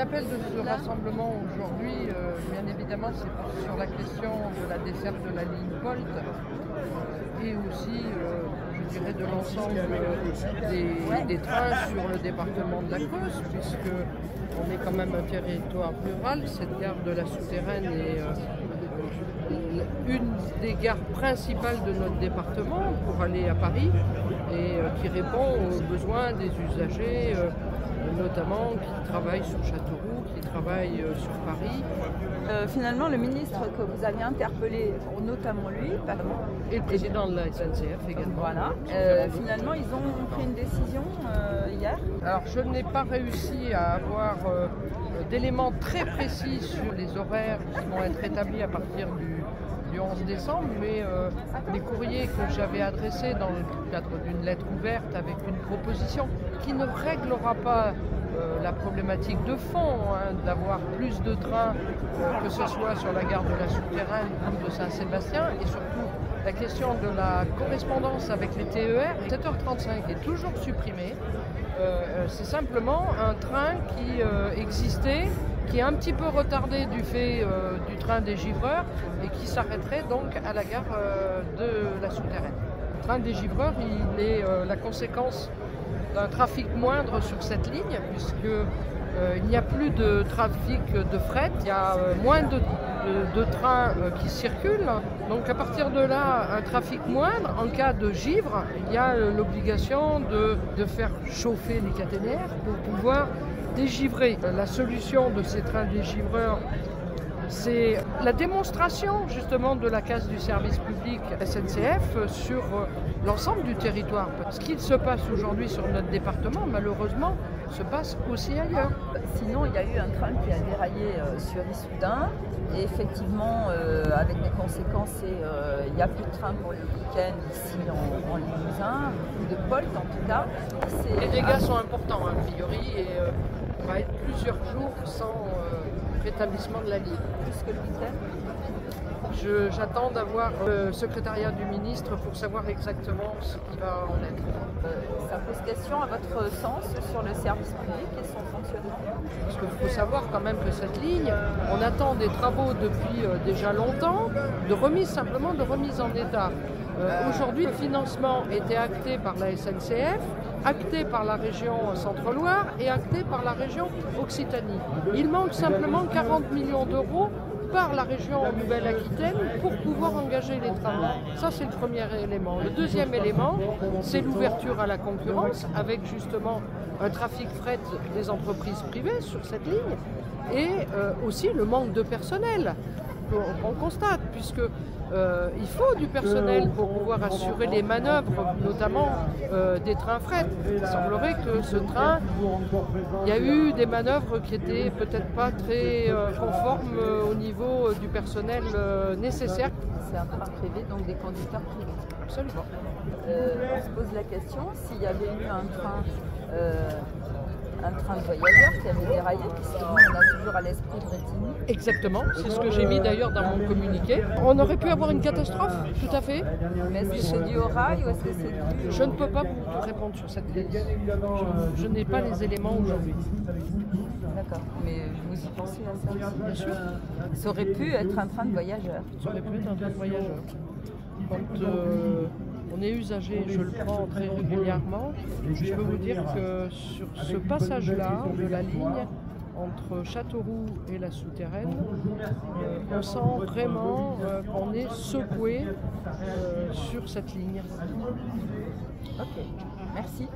L'appel de ce rassemblement aujourd'hui, bien évidemment, c'est sur la question de la desserte de la ligne POLT et aussi, je dirais, de l'ensemble des trains sur le département de la Creuse, puisque on est quand même un territoire rural. Cette gare de la Souterraine est une des gares principales de notre département pour aller à Paris et qui répond aux besoins des usagers, notamment qui travaillent sur Châteauroux, qui travaillent sur Paris. Finalement, le ministre que vous avez interpellé, notamment lui, et le président de la SNCF également. Voilà. Finalement, ils ont pris une décision hier. Alors, je n'ai pas réussi à avoir d'éléments très précis sur les horaires qui vont être établis à partir du 11 décembre, mais les courriers que j'avais adressés dans le cadre d'une lettre ouverte avec une proposition qui ne réglera pas la problématique de fond, d'avoir plus de trains, que ce soit sur la gare de la Souterraine ou de Saint-Sébastien, et surtout la question de la correspondance avec les TER. 7h35 est toujours supprimé. C'est simplement un train qui existait, qui est un petit peu retardé du fait du train des Givreurs et qui s'arrêterait donc à la gare de la Souterraine. Le train des Givreurs, il est la conséquence d'un trafic moindre sur cette ligne, puisqu'il n'y a plus de trafic de fret, il y a moins de trains qui circulent. Donc à partir de là, un trafic moindre. En cas de givre, il y a l'obligation de faire chauffer les caténaires pour pouvoir dégivrer. La solution de ces trains dégivreurs, c'est la démonstration justement de la casse du service public SNCF sur l'ensemble du territoire. Ce qu'il se passe aujourd'hui sur notre département, malheureusement, se passe aussi ailleurs. Sinon, il y a eu un train qui a déraillé sur Issoudun. Et effectivement, avec des conséquences, il n'y a plus de train pour le week-end ici en Limousin, ou de POLT en tout cas. Les dégâts sont importants, a priori, et on va être plusieurs jours sans rétablissement de la ligne. Plus que le week-end. J'attends d'avoir le secrétariat du ministre pour savoir exactement ce qui va en être. Ça pose question à votre sens sur le service public et son fonctionnement? Parce qu'il faut savoir quand même que cette ligne, on attend des travaux depuis déjà longtemps, simplement de remise en état. Aujourd'hui, le financement était acté par la SNCF, acté par la région Centre-Loire et acté par la région Occitanie. Il manque simplement 40 millions d'euros par la région Nouvelle-Aquitaine pour pouvoir engager les travaux. Ça, c'est le premier élément. Le deuxième élément, c'est l'ouverture à la concurrence avec justement un trafic fret des entreprises privées sur cette ligne et aussi le manque de personnel qu'on constate, puisque il faut du personnel pour pouvoir assurer les manœuvres, notamment des trains fret. Il semblerait que ce train, il y a eu des manœuvres qui étaient peut-être pas très conformes au niveau du personnel nécessaire. C'est un train privé, donc des conducteurs privés. Absolument. On se pose la question, s'il y avait eu un train de voyageurs qui avait déraillé, puisque nous on a toujours à l'esprit Bretigny. Exactement, c'est ce que j'ai mis d'ailleurs dans mon communiqué. On aurait pu avoir une catastrophe, tout à fait. Mais est-ce que c'est dû au rail ou est-ce que c'est dû... Je ne peux pas vous répondre sur cette question. Je n'ai pas les éléments aujourd'hui. D'accord, mais vous y pensez à ça? Bien sûr. Ça aurait pu être un train de voyageurs. Ça aurait pu être un train de voyageurs. Quand on est usager, je le prends très régulièrement. Je peux vous dire que sur ce passage-là de la ligne entre Châteauroux et la Souterraine, on sent vraiment qu'on est secoué sur cette ligne. Ok, merci.